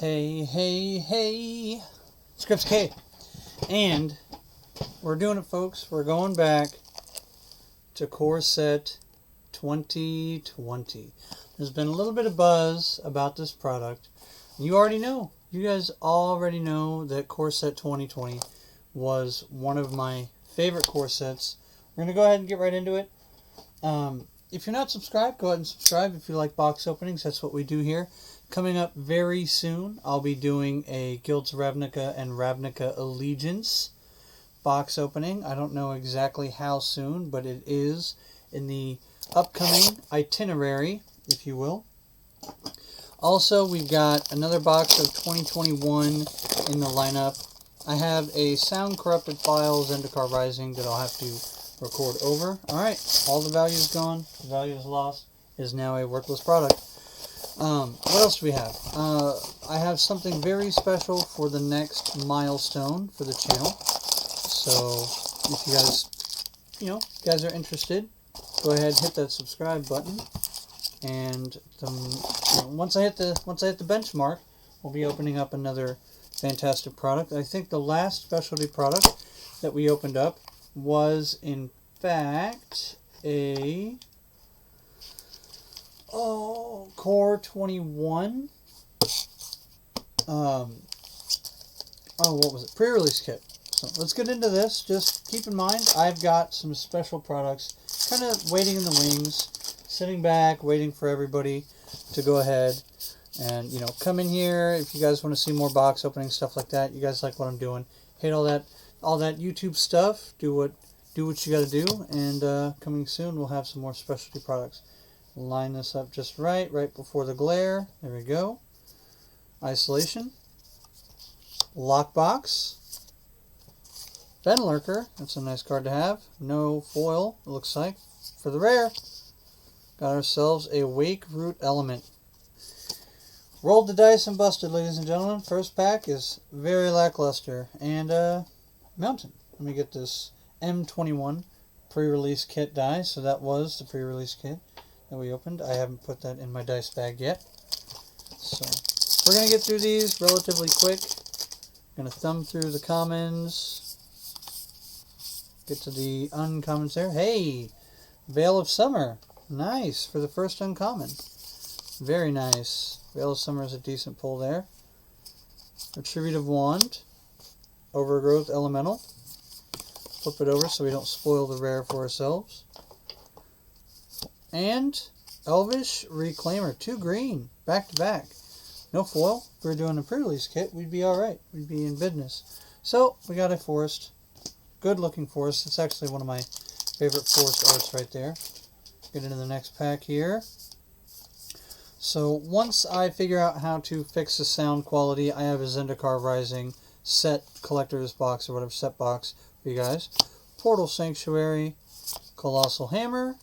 Hey, hey, hey, it's KrepsyK, and we're doing it, folks. We're going back to Core Set 2020. There's been a little bit of buzz about this product. You guys already know that Core Set 2020 was one of my favorite core sets. We're going to go ahead and get right into it. If you're not subscribed, go ahead and subscribe. If you like box openings, that's what we do here. Coming up very soon, I'll be doing a Guilds Ravnica and Ravnica Allegiance box opening. I don't know exactly how soon, but it is in the upcoming itinerary, if you will. Also, we've got another box of 2021 in the lineup. I have a Sound Corrupted File Zendikar Rising that I'll have to record over. Alright, all the value is gone. The value is lost. It is now a worthless product. What else do we have? I have something very special for the next milestone for the channel. So, if you guys are interested, go ahead and hit that subscribe button. And once I hit the benchmark, we'll be opening up another fantastic product. I think the last specialty product that we opened up was, in fact, a Core 21. What was it? Pre-release kit. So let's get into this. Just keep in mind, I've got some special products kind of waiting in the wings, sitting back, waiting for everybody to go ahead and, come in here. If you guys want to see more box opening, stuff like that, you guys like what I'm doing, hate all that YouTube stuff, do what you got to do, and coming soon, we'll have some more specialty products. Line this up just right before the glare. There we go. Isolation. Lockbox. Benlurker. That's a nice card to have. No foil, it looks like. For the rare, got ourselves a Wake Root Element. Rolled the dice and busted, ladies and gentlemen. First pack is very lackluster. And Mountain. Let me get this M21 pre-release kit die. So that was the pre-release kit that we opened. I haven't put that in my dice bag yet. So we're going to get through these relatively quick. Going to thumb through the commons. Get to the uncommons there. Hey! Veil of Summer. Nice for the first uncommon. Very nice. Veil of Summer is a decent pull there. Retributive Wand. Overgrowth Elemental. Flip it over so we don't spoil the rare for ourselves. And Elvish Reclaimer. 2 green. Back to back. No foil. If we were doing a pre-release kit, we'd be alright. We'd be in business. So, we got a forest. Good looking forest. It's actually one of my favorite forest arts right there. Get into the next pack here. So once I figure out how to fix the sound quality, I have a Zendikar Rising set collector's box or whatever set box for you guys. Portal Sanctuary, Colossal Hammer,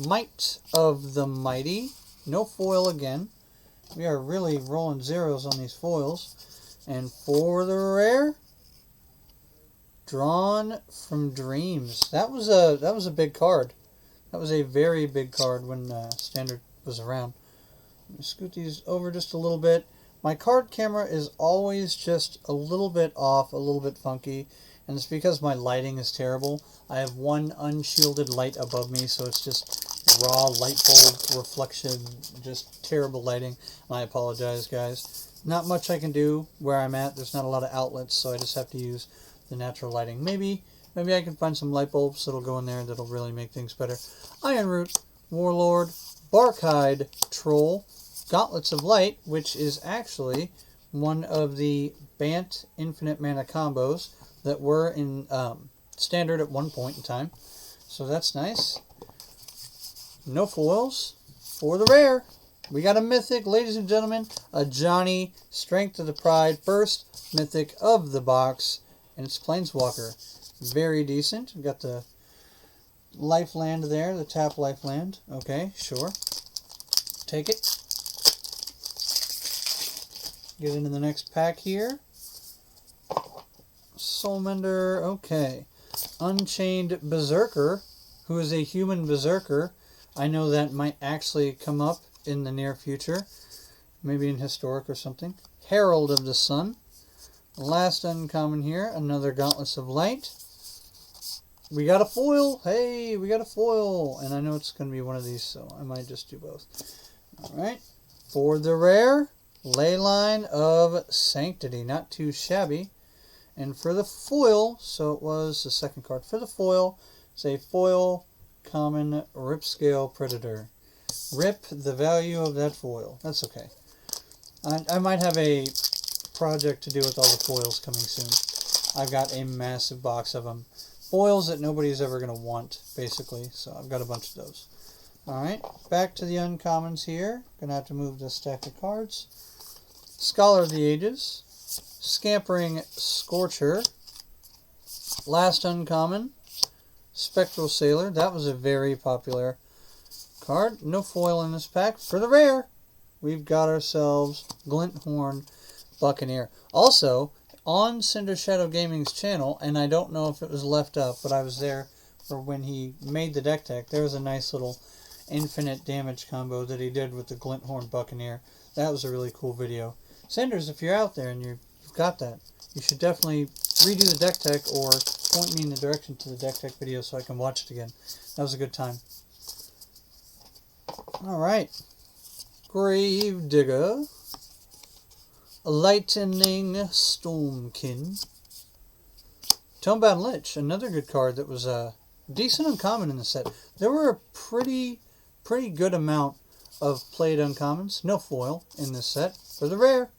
Might of the Mighty, no foil again. We are really rolling zeros on these foils. And for the rare, Drawn from Dreams. That was a big card. That was a very big card when Standard was around. Let me scoot these over just a little bit. My card camera is always just a little bit off, a little bit funky, and it's because my lighting is terrible. I have one unshielded light above me, so it's just raw light bulb reflection, just terrible lighting. And I apologize, guys. Not much I can do where I'm at. There's not a lot of outlets, so I just have to use the natural lighting. Maybe I can find some light bulbs that'll go in there that'll really make things better. Ironroot, Warlord, Barkhide, Troll, Gauntlets of Light, which is actually one of the Bant Infinite Mana combos that were in Standard at one point in time. So that's nice. No foils. For the rare, we got a Mythic, ladies and gentlemen. A Johnny, Strength of the Pride, first Mythic of the box. And it's Planeswalker. Very decent. We've got the Lifeland there, the tap Lifeland. Okay, sure. Take it. Get into the next pack here. Soulmender, okay. Unchained Berserker, who is a human Berserker. I know that might actually come up in the near future. Maybe in Historic or something. Herald of the Sun. Last uncommon here, another Gauntlets of Light. We got a foil. Hey, we got a foil. And I know it's going to be one of these, so I might just do both. Alright. For the rare, Leyline of Sanctity. Not too shabby. And for the foil, so it was the second card. For the foil, it's a foil common Ripscale Predator. Rip the value of that foil. That's okay. I might have a project to do with all the foils coming soon. I've got a massive box of them. Foils that nobody's ever going to want, basically. So I've got a bunch of those. Alright, back to the uncommons here. Going to have to move this stack of cards. Scholar of the Ages. Scampering Scorcher. Last uncommon. Spectral Sailor. That was a very popular card. No foil in this pack. For the rare, we've got ourselves Glinthorn Buccaneer. Also, on Cinder Shadow Gaming's channel, and I don't know if it was left up, but I was there for when he made the deck tech. There was a nice little infinite damage combo that he did with the Glinthorn Buccaneer. That was a really cool video. Cinders, if you're out there and you've got that, you should definitely redo the deck tech or point me in the direction to the deck tech video so I can watch it again. That was a good time. Alright. Gravedigger. Lightning Stormkin. Tonebound Lich, another good card that was a decent uncommon in the set. There were a pretty good amount of played uncommons. No foil in this set. For the rare,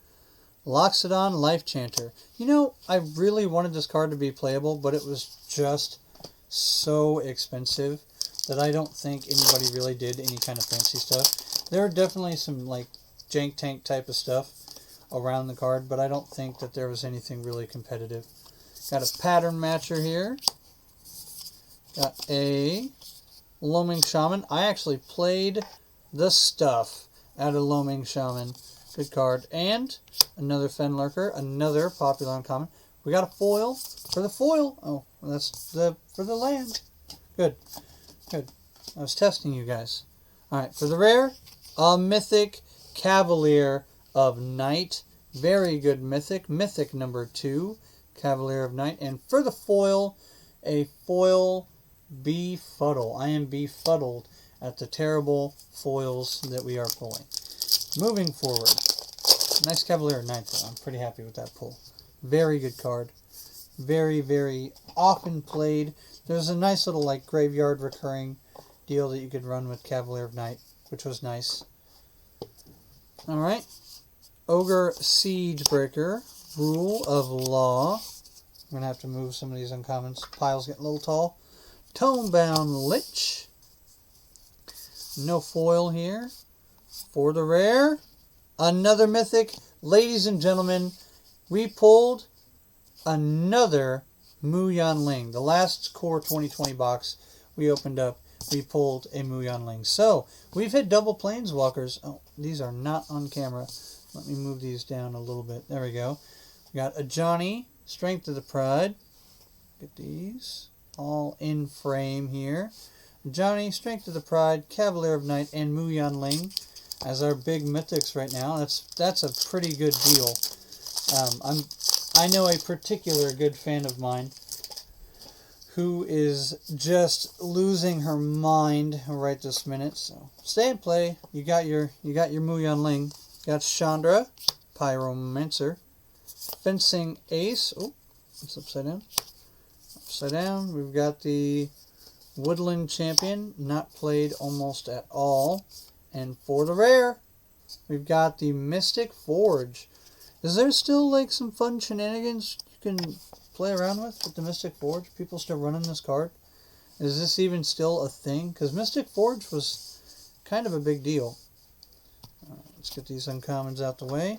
Loxodon Life Chanter. You know, I really wanted this card to be playable, but it was just so expensive that I don't think anybody really did any kind of fancy stuff. There are definitely some like jank tank type of stuff around the card, but I don't think that there was anything really competitive. Got a pattern matcher here. Got a Loaming Shaman. I actually played the stuff out of Loaming Shaman. Good card. And another Fen Lurker, another popular uncommon. We got a foil. For the foil, oh, that's for the land. Good. Good. I was testing you guys. Alright, for the rare, a Mythic Cavalier of Night. Very good Mythic. Mythic number 2, Cavalier of Night. And for the foil, a foil Befuddle. I am befuddled at the terrible foils that we are pulling. Moving forward. Nice Cavalier of Night though. I'm pretty happy with that pull. Very good card. Very, very often played. There's a nice little like graveyard recurring deal that you could run with Cavalier of Night, which was nice. Alright. Ogre Siegebreaker. Rule of Law. I'm going to have to move some of these uncommons. Pile's getting a little tall. Tonebound Lich. No foil here. For the rare, another Mythic. Ladies and gentlemen, we pulled another Mu Yanling. The last Core 2020 box we opened up, we pulled a Mu Yanling. So, we've hit double Planeswalkers. Oh, these are not on camera. Let me move these down a little bit. There we go. We got a Johnny, Strength of the Pride. Get these all in frame here. Johnny, Strength of the Pride, Cavalier of Night, and Mu Yanling as our big mythics right now. That's a pretty good deal. I know a particular good fan of mine who is just losing her mind right this minute. So stay and play. You got your Mu Yanling. Got Chandra, Pyromancer, Fencing Ace. Oh, it's upside down. Upside down. We've got the Woodland Champion, not played almost at all. And for the rare, we've got the Mystic Forge. Is there still like some fun shenanigans you can play around with the Mystic Forge? People still running this card? Is this even still a thing? Because Mystic Forge was kind of a big deal. Let's get these uncommons out the way.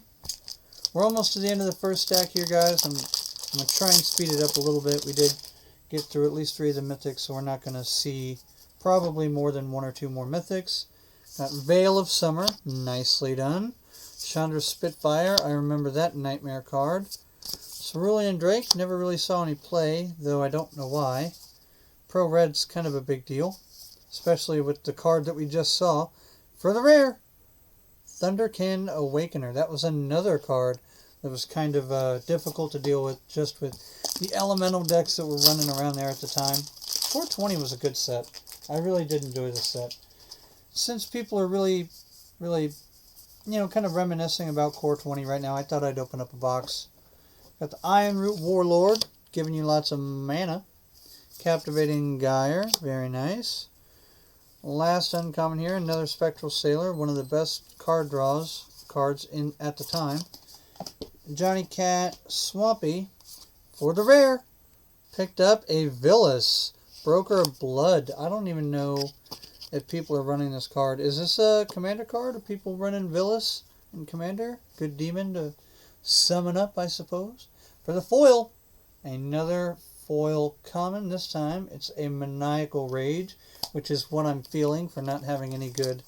We're almost to the end of the first stack here, guys. I'm going to try and speed it up a little bit. We did get through at least 3 of the mythics, so we're not going to see probably more than 1 or 2 more mythics. Got Veil of Summer, nicely done. Chandra Spitfire, I remember that nightmare card. Cerulean Drake, never really saw any play, though I don't know why. Pro Red's kind of a big deal, especially with the card that we just saw. For the rare, Thunderkin Awakener. That was another card that was kind of difficult to deal with just with the elemental decks that were running around there at the time. 420 was a good set. I really did enjoy this set. Since people are really, you know, kind of reminiscing about Core 20 right now, I thought I'd open up a box. Got the Ironroot Warlord, giving you lots of mana. Captivating Gyre, very nice. Last uncommon here, another Spectral Sailor, one of the best cards in at the time. Johnny Cat Swampy, for the rare, picked up a Villas, Broker of Blood. I don't even know if people are running this card. Is this a Commander card? Are people running Villas in Commander? Good demon to summon up, I suppose. For the foil, another foil common. This time, it's a Maniacal Rage, which is what I'm feeling for not having any good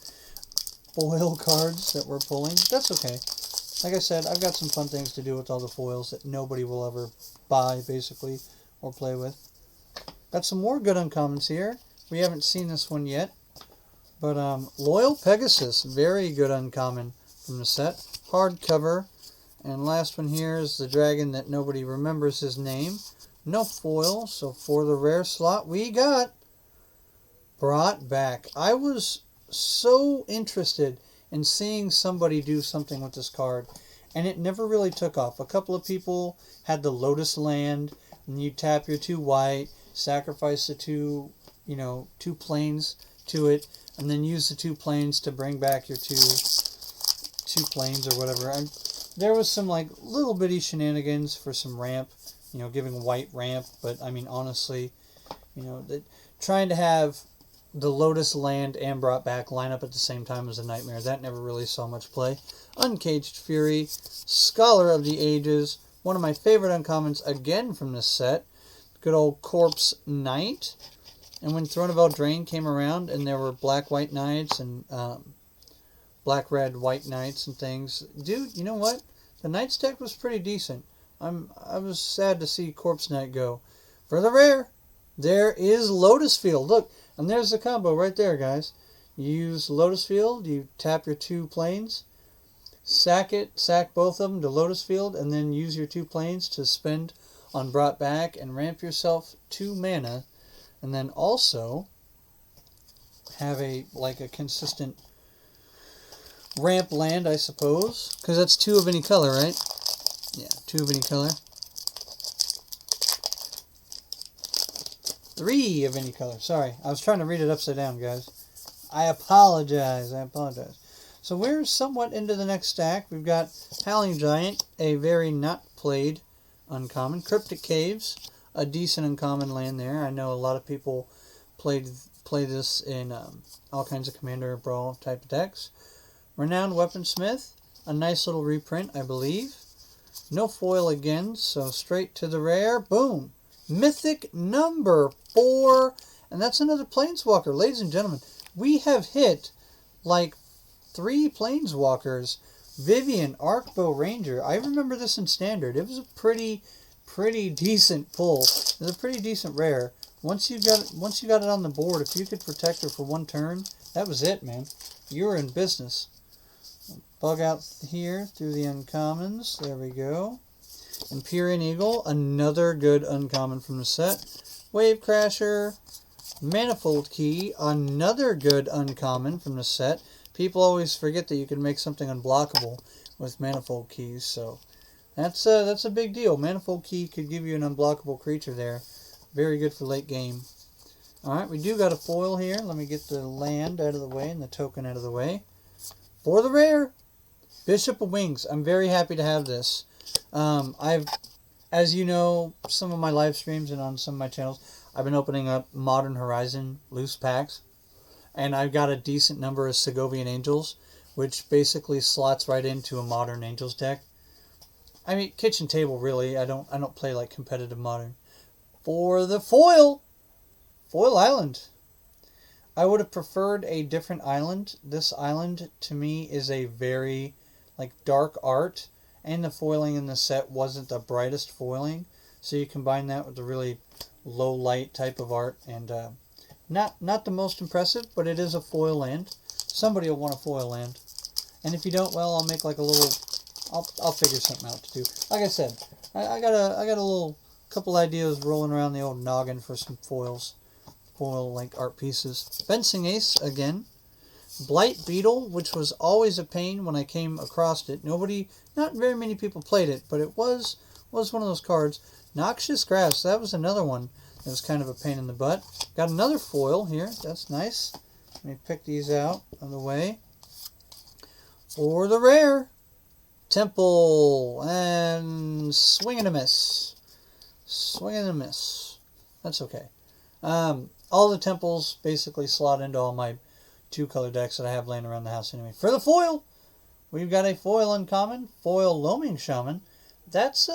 foil cards that we're pulling. That's okay. Like I said, I've got some fun things to do with all the foils that nobody will ever buy, basically, or play with. Got some more good uncommons here. We haven't seen this one yet. But Loyal Pegasus, very good uncommon from the set. Hardcover. And last one here is the dragon that nobody remembers his name. No foil, so for the rare slot we got Brought Back. I was so interested in seeing somebody do something with this card, and it never really took off. A couple of people had the Lotus Land, and you tap your 2 white, sacrifice the 2 planes to it, and then use the 2 planes to bring back your two planes or whatever. And there was some like little bitty shenanigans for some ramp, giving white ramp, but I mean honestly, trying to have the Lotus Land and Brought Back line up at the same time as a nightmare. That never really saw much play. Uncaged Fury, Scholar of the Ages, one of my favorite uncommons again from this set. Good old Corpse Knight. And when Throne of Eldraine came around and there were black-white knights and black-red-white knights and things, dude, you know what? The Knights deck was pretty decent. I was sad to see Corpse Knight go. For the rare, there is Lotus Field. Look, and there's the combo right there, guys. You use Lotus Field, you tap your 2 planes, sack both of them to Lotus Field, and then use your 2 planes to spend on Brought Back and ramp yourself 2 mana. And then also have a consistent ramp land, I suppose. Because that's 2 of any color, right? Yeah, 2 of any color. 3 of any color. Sorry, I was trying to read it upside down, guys. I apologize. So we're somewhat into the next stack. We've got Howling Giant, a very not played uncommon. Cryptic Caves, a decent uncommon land there. I know a lot of people play this in all kinds of Commander Brawl type of decks. Renowned Weaponsmith, a nice little reprint, I believe. No foil again, so straight to the rare. Boom! Mythic number 4, and that's another Planeswalker. Ladies and gentlemen, we have hit like 3 Planeswalkers. Vivian, Arcbow Ranger. I remember this in Standard. It was a pretty decent pull. It was a pretty decent rare. Once you got it on the board, if you could protect her for 1 turn, that was it, man. You were in business. Bug out here through the uncommons. There we go. Empyrean Eagle, another good uncommon from the set. Wave Crasher, Manifold Key, another good uncommon from the set. People always forget that you can make something unblockable with Manifold Keys, so that's a big deal. Manifold Key could give you an unblockable creature there. Very good for late game. Alright, we do got a foil here. Let me get the land out of the way and the token out of the way. For the rare, Bishop of Wings. I'm very happy to have this. As you know, some of my live streams and on some of my channels, I've been opening up Modern Horizon loose packs, and I've got a decent number of Segovian Angels, which basically slots right into a Modern Angels deck. I mean, kitchen table really. I don't play like competitive Modern. For the foil Island. I would have preferred a different island. This island to me is a very dark art. And the foiling in the set wasn't the brightest foiling. So you combine that with the really low light type of art. And not the most impressive, but it is a foil land. Somebody will want a foil land. And if you don't, well, I'll make like a little, I'll figure something out to do. Like I said, I got a little couple ideas rolling around the old noggin for some foils, foil like art pieces. Fencing Ace again. Blight Beetle, which was always a pain when I came across it. Not very many people played it, but it was one of those cards. Noxious Grass, that was another one that was kind of a pain in the butt. Got another foil here, that's nice. Let me pick these out of the way. For the rare, Temple and Swing and a Miss. Swing and a Miss. That's okay. All the temples basically slot into all my 2-color decks that I have laying around the house anyway. For the foil, we've got a foil uncommon, foil Loaming Shaman. That's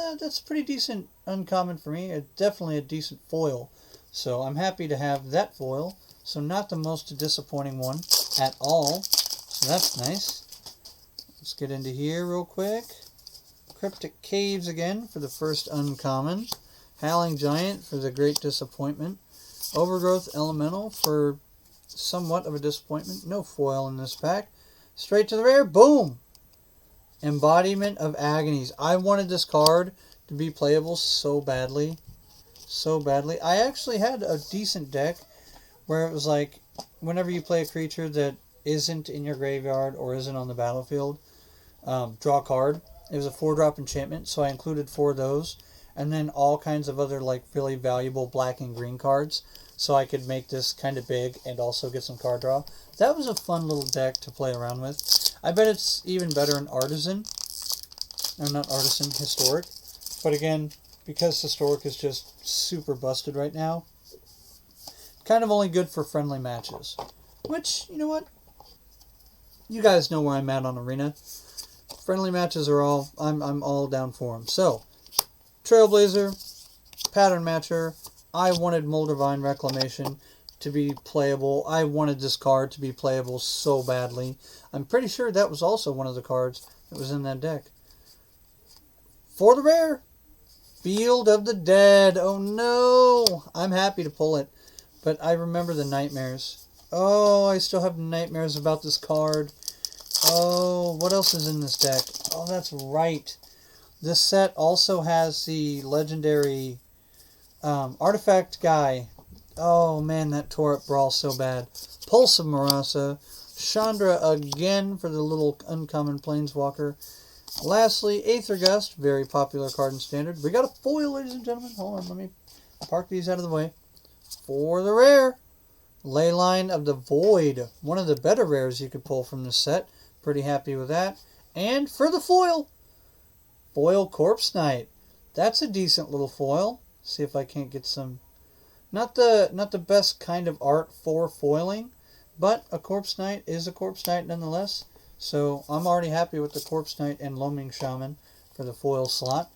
pretty decent uncommon for me. Definitely a decent foil. So I'm happy to have that foil. So not the most disappointing one at all. So that's nice. Let's get into here real quick. Cryptic Caves again for the first uncommon. Howling Giant for the great disappointment. Overgrowth Elemental for somewhat of a disappointment. No foil in this pack. Straight to the rare. Boom! Embodiment of Agonies. I wanted this card to be playable so badly. So badly. I actually had a decent deck where it was like, whenever you play a creature that isn't in your graveyard or isn't on the battlefield, draw a card. It was a 4-drop enchantment, so I included 4 of those. And then all kinds of other like really valuable black and green cards, so I could make this kind of big and also get some card draw. That was a fun little deck to play around with. I bet it's even better in Artisan. No, not Artisan, Historic. But again, because Historic is just super busted right now, kind of only good for friendly matches. Which, you know what? You guys know where I'm at on Arena. Friendly matches are all, I'm all down for them. So, Trailblazer, Pattern Matcher. I wanted Moldavine Reclamation to be playable. I wanted this card to be playable so badly. I'm pretty sure that was also one of the cards that was in that deck. For the rare, Field of the Dead. Oh no! I'm happy to pull it, but I remember the nightmares. Oh, I still have nightmares about this card. Oh, what else is in this deck? Oh, that's right. This set also has the legendary artifact guy. Oh man, that tore up Brawl so bad. Pulse of Marasa. Chandra again for the little uncommon planeswalker. Lastly, Aether Gust, very popular card in Standard. We got a foil, ladies and gentlemen. Hold on, let me park these out of the way. For the rare, Leyline of the Void. One of the better rares you could pull from this set. Pretty happy with that. And for the foil, Foil Corpse Knight. That's a decent little foil. See if I can't get some, not the best kind of art for foiling, but a Corpse Knight is a Corpse Knight nonetheless. So I'm already happy with the Corpse Knight and Loaming Shaman for the foil slot.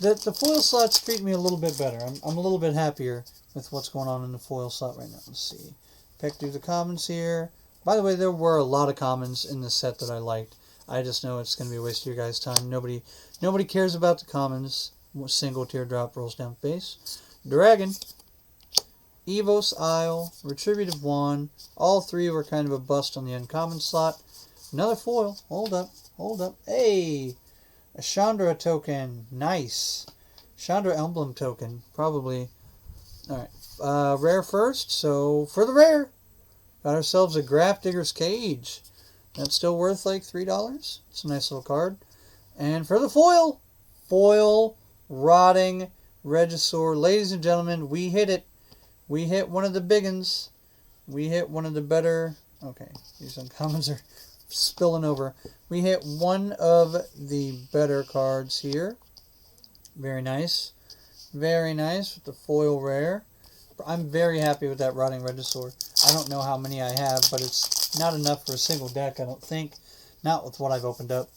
The foil slots treat me a little bit better. I'm a little bit happier with what's going on in the foil slot right now. Let's see. Pick through the commons here. By the way, there were a lot of commons in this set that I liked. I just know it's going to be a waste of your guys' time. Nobody cares about the commons. Single teardrop rolls down base. Dragon. Evos Isle. Retributive Wand. All 3 were kind of a bust on the uncommon slot. Another foil. Hold up. Hey! A Chandra token. Nice. Chandra Emblem token. Probably. Alright. Rare first. So, for the rare, got ourselves a Graph Digger's Cage. That's still worth like $3. It's a nice little card. And for the foil, Rotting Regisaur. Ladies and gentlemen, we hit it. We hit one of the big uns. We hit one of the better. Okay, these uncommons are spilling over. We hit one of the better cards here. Very nice. Very nice with the foil rare. I'm very happy with that Rotting Regisaur. I don't know how many I have, but it's not enough for a single deck, I don't think. Not with what I've opened up.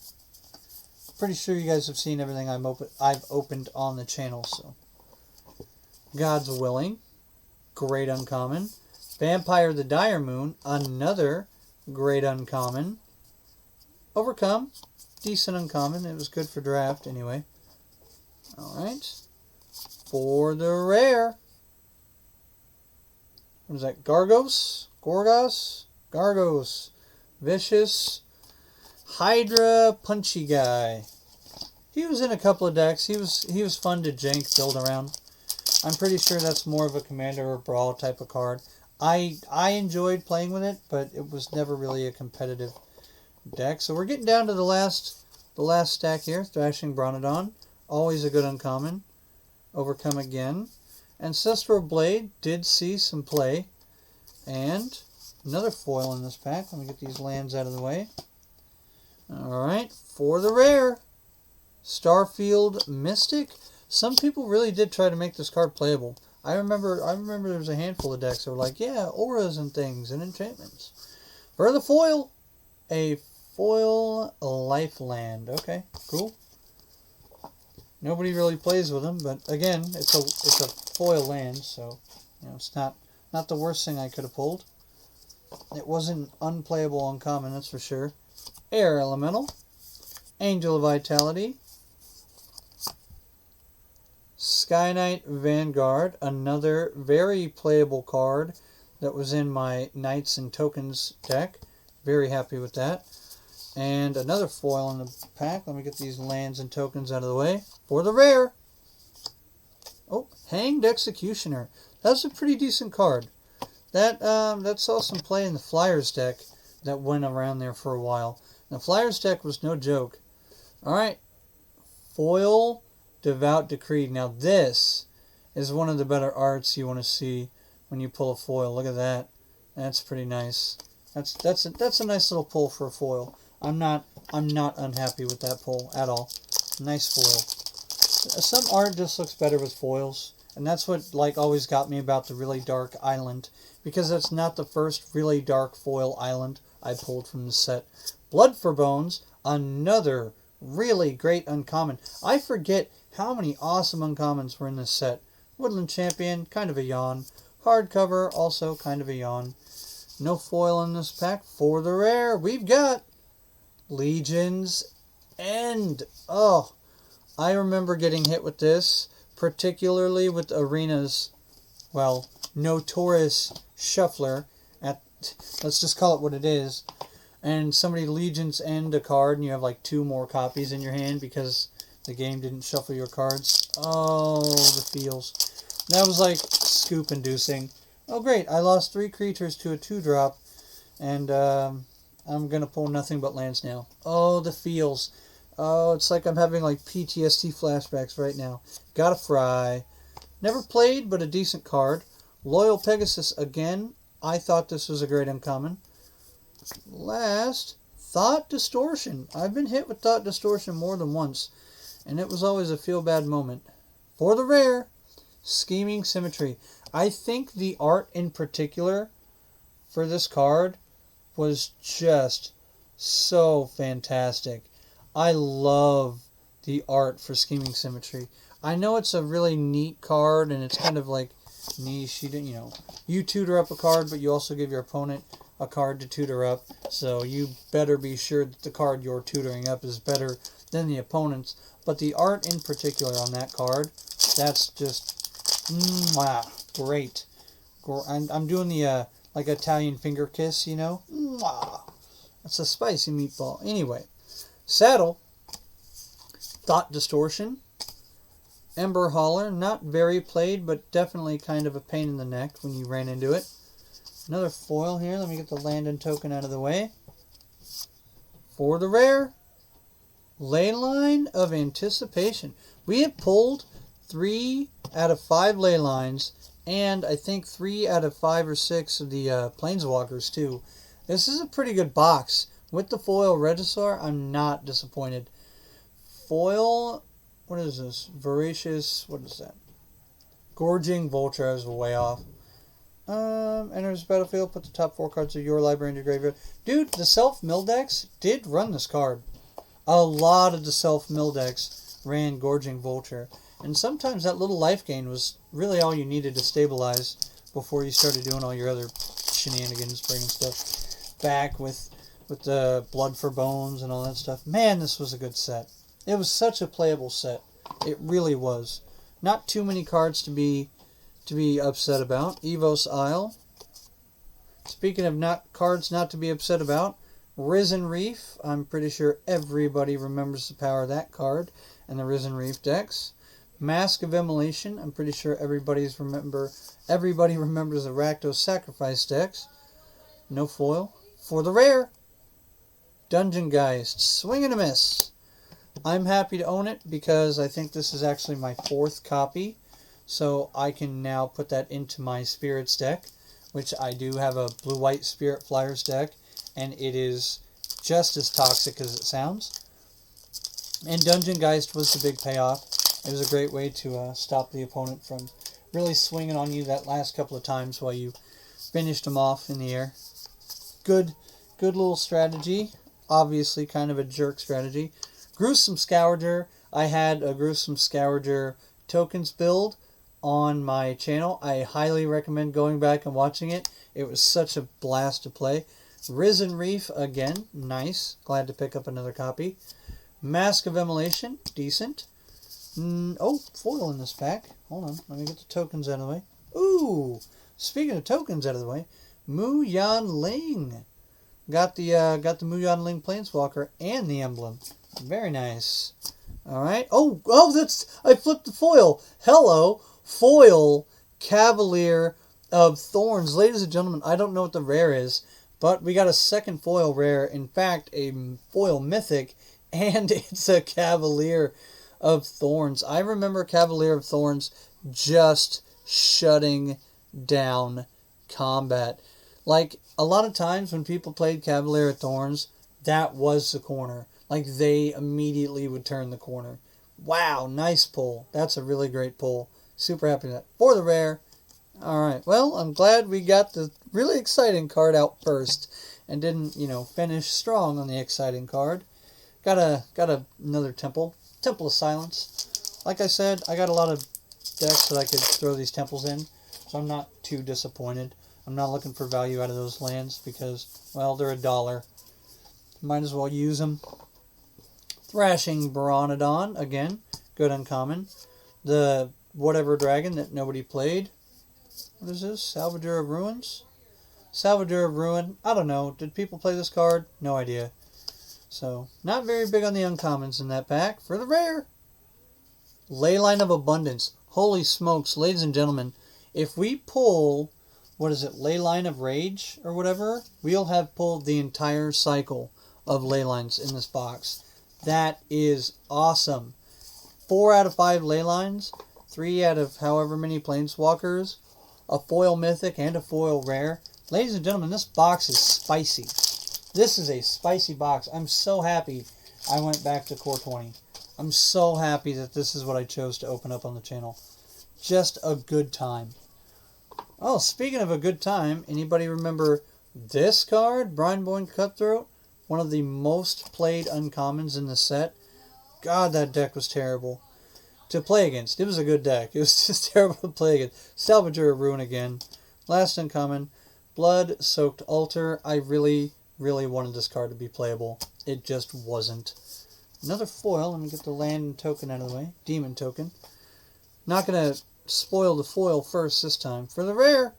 Pretty sure you guys have seen everything I've opened on the channel, so. God's Willing. Great uncommon. Vampire the Dire Moon. Another great uncommon. Overcome. Decent uncommon. It was good for draft anyway. Alright. For the rare. What is that? Gargos? Vicious. Hydra Punchy Guy. He was in a couple of decks. He was fun to jank build around. I'm pretty sure that's more of a Commander or Brawl type of card. I enjoyed playing with it, but it was never really a competitive deck. So we're getting down to the last stack here. Thrashing Bronodon, always a good uncommon. Overcome Again. Ancestral Blade did see some play. And another foil in this pack. Let me get these lands out of the way. Alright, for the rare, Starfield Mystic. Some people really did try to make this card playable. I remember there was a handful of decks that were like, yeah, auras and things and enchantments. For the foil, a foil Lifeland. Okay, cool. Nobody really plays with them, but again, it's a foil land, so you know it's not the worst thing I could have pulled. It wasn't unplayable uncommon, that's for sure. Air Elemental, Angel of Vitality, Sky Knight Vanguard, another very playable card that was in my Knights and Tokens deck. Very happy with that. And another foil in the pack. Let me get these lands and tokens out of the way. For the rare, oh, Hanged Executioner. That's a pretty decent card. That saw some play in the Flyers deck that went around there for a while. The Flyers deck was no joke. Alright, foil Devout Decree. Now this is one of the better arts you want to see when you pull a foil. Look at that. That's pretty nice. That's a nice little pull for a foil. I'm not unhappy with that pull at all. Nice foil. Some art just looks better with foils, and that's what always got me about the really dark island, because that's not the first really dark foil island I pulled from the set. Blood for Bones, another really great uncommon. I forget how many awesome uncommons were in this set. Woodland Champion, kind of a yawn. Hardcover, also kind of a yawn. No foil in this pack. For the rare, we've got Legion's End. Oh, I remember getting hit with this, particularly with Arena's, well, notorious shuffler. Let's just call it what it is. And somebody Legion's End a card, and you have like 2 more copies in your hand because the game didn't shuffle your cards. Oh, the feels. That was like scoop inducing. Oh great, I lost 3 creatures to a 2-drop, and I'm going to pull nothing but lands now. Oh, the feels. Oh, it's like I'm having like PTSD flashbacks right now. Gotta Fry. Never played, but a decent card. Loyal Pegasus again. I thought this was a great uncommon. Last, Thought Distortion. I've been hit with Thought Distortion more than once, and it was always a feel-bad moment. For the rare, Scheming Symmetry. I think the art in particular for this card was just so fantastic. I love the art for Scheming Symmetry. I know it's a really neat card, and it's kind of like niche. You tutor up a card, but you also give your opponent a card to tutor up. So you better be sure that the card you're tutoring up is better than the opponent's. But the art in particular on that card, that's just great. I'm doing the like Italian finger kiss, you know. That's a spicy meatball. Anyway, Saddle, Thought Distortion, Ember Hauler, not very played, but definitely kind of a pain in the neck when you ran into it. Another foil here. Let me get the land and token out of the way. For the rare, Leyline of Anticipation. We have pulled 3 out of 5 ley lines, and I think 3 out of 5 or 6 of the Planeswalkers too. This is a pretty good box. With the foil Regisaur, I'm not disappointed. Foil, what is this? Voracious, what is that? Gorging Vulture, I was way off. Enters battlefield, put the top 4 cards of your library into your graveyard. Dude, the self-mill decks did run this card. A lot of the self-mill decks ran Gorging Vulture. And sometimes that little life gain was really all you needed to stabilize before you started doing all your other shenanigans, bringing stuff back with the Blood for Bones and all that stuff. Man, this was a good set. It was such a playable set. It really was. Not too many cards to be upset about. Evos Isle. Speaking of cards not to be upset about, Risen Reef. I'm pretty sure everybody remembers the power of that card and the Risen Reef decks. Mask of Immolation. I'm pretty sure everybody remembers the Rakdos Sacrifice decks. No foil. For the rare, Dungeon Geist. Swing and a miss. I'm happy to own it because I think this is actually my 4th copy. So I can now put that into my Spirits deck, which I do have a blue-white Spirit Flyers deck, and it is just as toxic as it sounds. And Dungeon Geist was the big payoff. It was a great way to stop the opponent from really swinging on you that last couple of times while you finished them off in the air. Good little strategy. Obviously kind of a jerk strategy. Gruesome Scourger. I had a Gruesome Scourger tokens build on my channel. I highly recommend going back and watching it. It was such a blast to play. Risen Reef, again, nice. Glad to pick up another copy. Mask of Immolation, decent. Oh, foil in this pack. Hold on, let me get the tokens out of the way. Ooh, speaking of tokens out of the way, Mu Yan Ling. Got the Mu Yan Ling Planeswalker and the emblem. Very nice. All right. Oh, I flipped the foil. Hello, foil Cavalier of Thorns. Ladies and gentlemen, I don't know what the rare is, but we got a second foil rare. In fact, a foil mythic, and it's a Cavalier of Thorns. I remember Cavalier of Thorns just shutting down combat. Like, a lot of times when people played Cavalier of Thorns, that was the corner. Like, they immediately would turn the corner. Wow, nice pull. That's a really great pull. Super happy with that. For the rare. Alright, well, I'm glad we got the really exciting card out first and didn't, finish strong on the exciting card. Got another Temple. Temple of Silence. Like I said, I got a lot of decks that I could throw these temples in, so I'm not too disappointed. I'm not looking for value out of those lands because, well, they're $1. Might as well use them. Thrashing Baronodon, again, good uncommon. The whatever dragon that nobody played. What is this? Salvador of Ruins? Salvador of Ruin. I don't know. Did people play this card? No idea. So, not very big on the uncommons in that pack. For the rare, Leyline of Abundance. Holy smokes, ladies and gentlemen. If we pull, Leyline of Rage or whatever, we'll have pulled the entire cycle of Leylines in this box. That is awesome. 4 out of 5 Leylines, 3 out of however many Planeswalkers, a foil mythic and a foil rare. Ladies and gentlemen, this box is spicy. This is a spicy box. I'm so happy I went back to Core 20. I'm so happy that this is what I chose to open up on the channel. Just a good time. Oh, speaking of a good time, anybody remember this card? Brineborn Cutthroat? One of the most played uncommons in the set. God, that deck was terrible to play against. It was a good deck. It was just terrible to play against. Salvador of Ruin again. Last uncommon, Blood-Soaked Altar. I really wanted this card to be playable. It just wasn't. Another foil. Let me get the land token out of the way. Demon token. Not going to spoil the foil first this time. For the rare,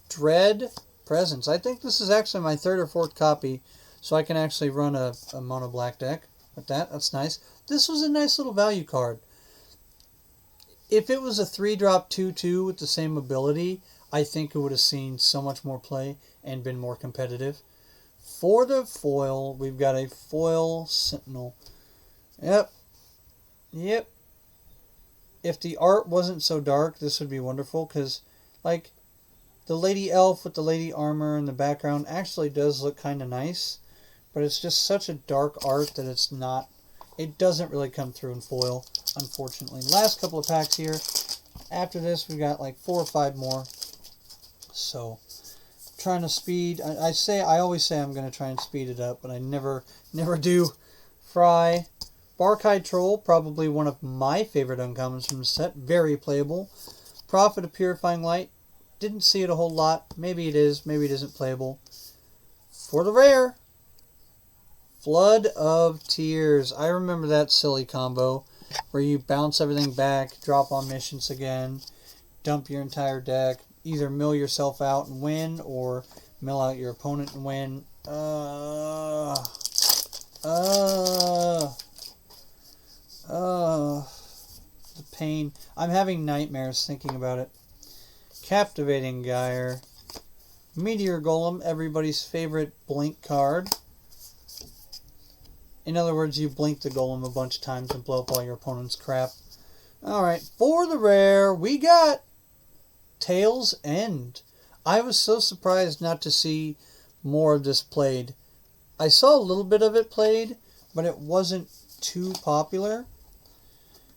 Dread Presence. I think this is actually my 3rd or 4th copy, so I can actually run a mono black deck with that. That's nice. This was a nice little value card. If it was a 3-drop 2/2 with the same ability, I think it would have seen so much more play and been more competitive. For the foil, we've got a foil Sentinel. Yep. If the art wasn't so dark, this would be wonderful, because, like, the Lady Elf with the Lady Armor in the background actually does look kind of nice, but it's just such a dark art that it doesn't really come through in foil, unfortunately. Last couple of packs here. After this, we've got like 4 or 5 more. So, trying to speed. I always say I'm going to try and speed it up, but I never do. Fry. Barkai Troll, probably one of my favorite uncommons from the set. Very playable. Prophet of Purifying Light. Didn't see it a whole lot. Maybe it is. Maybe it isn't playable. For the rare, Flood of Tears. I remember that silly combo where you bounce everything back, drop Omniscience again, dump your entire deck, either mill yourself out and win or mill out your opponent and win. The pain. I'm having nightmares thinking about it. Captivating Gyre. Meteor Golem, everybody's favorite blink card. In other words, you blink the Golem a bunch of times and blow up all your opponent's crap. Alright, for the rare, we got Tail's End. I was so surprised not to see more of this played. I saw a little bit of it played, but it wasn't too popular.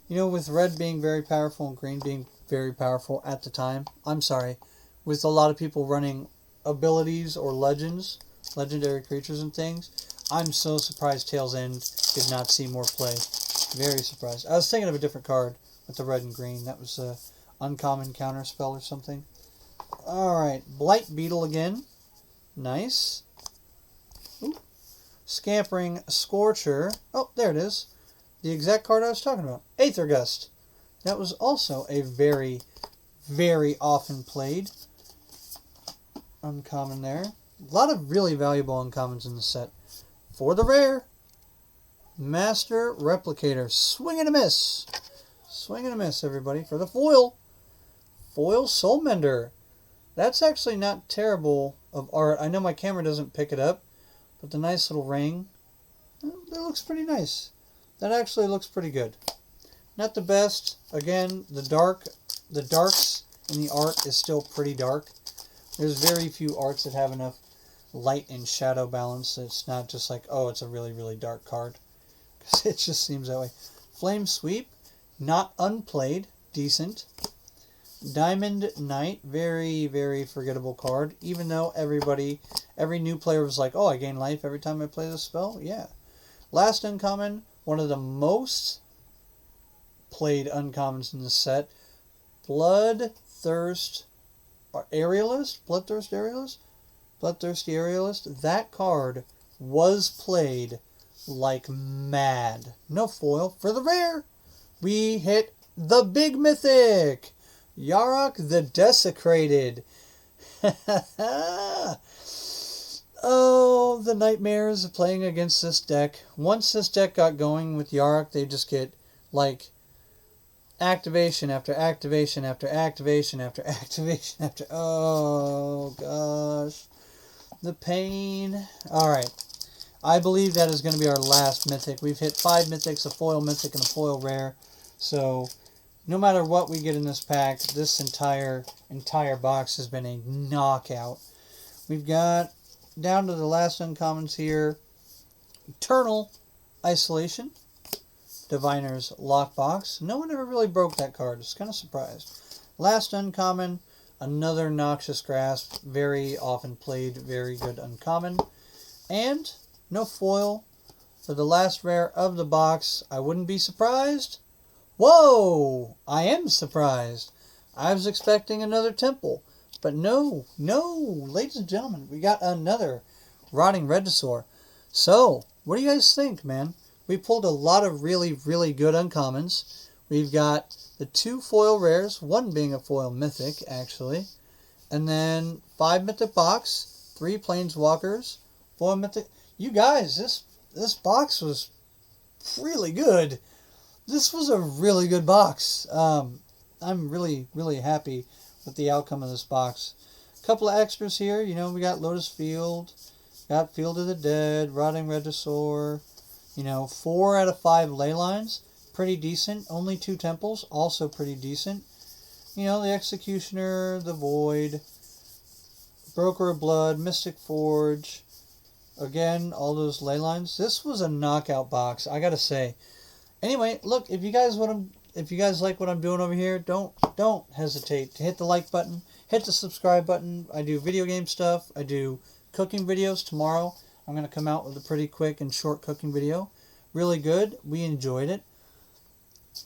You know, with red being very powerful and green being very powerful at the time. I'm sorry. With a lot of people running abilities or legends, legendary creatures and things, I'm so surprised Tail's End did not see more play. Very surprised. I was thinking of a different card with the red and green. That was a uncommon counter spell or something. Alright, Blight Beetle again. Nice. Ooh. Scampering Scorcher. Oh, there it is. The exact card I was talking about. Aether Gust. That was also a very, very often played uncommon there. A lot of really valuable uncommons in the set. For the rare, Master Replicator. Swing and a miss. Swing and a miss, everybody. For the foil, Foil Soulmender. That's actually not terrible of art. I know my camera doesn't pick it up, but the nice little ring, that looks pretty nice. That actually looks pretty good. Not the best. Again, the darks in the art is still pretty dark. There's very few arts that have enough light and shadow balance. It's not just like, oh, it's a really, really dark card. Because it just seems that way. Flame Sweep, not unplayed, decent. Diamond Knight, very, very forgettable card. Even though every new player was like, oh, I gain life every time I play this spell. Yeah. Last uncommon, one of the most played uncommons in the set. Bloodthirst Aerialist? Bloodthirst Aerialist? Bloodthirsty Aerialist. That card was played like mad. No foil. For the rare, we hit the big mythic. Yarok the Desecrated. Oh, the nightmares of playing against this deck. Once this deck got going with Yarok, they just get like activation after activation after activation after activation after... Oh, gosh. The pain. Alright. I believe that is going to be our last mythic. We've hit 5 mythics, a foil mythic, and a foil rare. So, no matter what we get in this pack, this entire box has been a knockout. We've got, down to the last uncommons here, Eternal Isolation. Diviner's Lockbox. No one ever really broke that card. I was kind of surprised. Last uncommon, another Noxious Grasp. Very often played, very good uncommon. And no foil for the last rare of the box. I wouldn't be surprised. Whoa! I am surprised. I was expecting another Temple. But no, ladies and gentlemen, we got another Rotting Regisaur. So, what do you guys think, man? We pulled a lot of really, really good uncommons. We've got the 2 foil rares, one being a foil mythic, actually. And then 5 mythic box, 3 planeswalkers, 4 mythic... You guys, this box was really good. This was a really good box. I'm really, really happy with the outcome of this box. A couple of extras here. You know, we got Lotus Field, got Field of the Dead, Rotting Regisaur. You know, 4 out of 5 ley lines, pretty decent. Only 2 temples, also pretty decent. You know, the Executioner, the Void, Broker of Blood, Mystic Forge. Again, all those ley lines. This was a knockout box, I gotta say. Anyway, look, if you guys like what I'm doing over here, don't hesitate to hit the like button, hit the subscribe button. I do video game stuff. I do cooking videos. Tomorrow I'm going to come out with a pretty quick and short cooking video. Really good. We enjoyed it.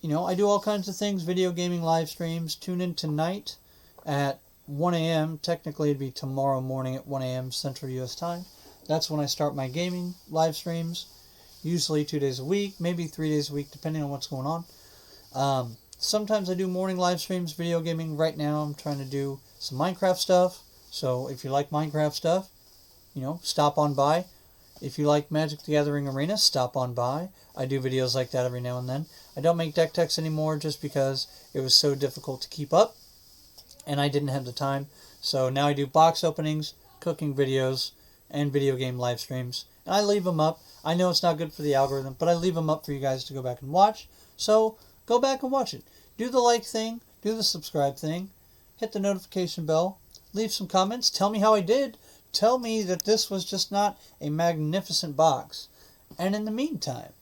You know, I do all kinds of things, video gaming live streams. Tune in tonight at 1 a.m. Technically, it'd be tomorrow morning at 1 a.m. Central U.S. time. That's when I start my gaming live streams. Usually 2 days a week, maybe 3 days a week, depending on what's going on. Sometimes I do morning live streams, video gaming. Right now, I'm trying to do some Minecraft stuff. So if you like Minecraft stuff, stop on by. If you like Magic the Gathering Arena, stop on by. I do videos like that every now and then. I don't make deck techs anymore just because it was so difficult to keep up and I didn't have the time. So now I do box openings, cooking videos, and video game live streams. And I leave them up. I know it's not good for the algorithm, but I leave them up for you guys to go back and watch. So go back and watch it. Do the like thing, do the subscribe thing, hit the notification bell, leave some comments, tell me how I did. Tell me that this was just not a magnificent box. And in the meantime,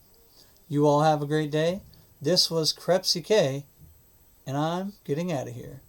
you all have a great day. This was KrepsyK, and I'm getting out of here.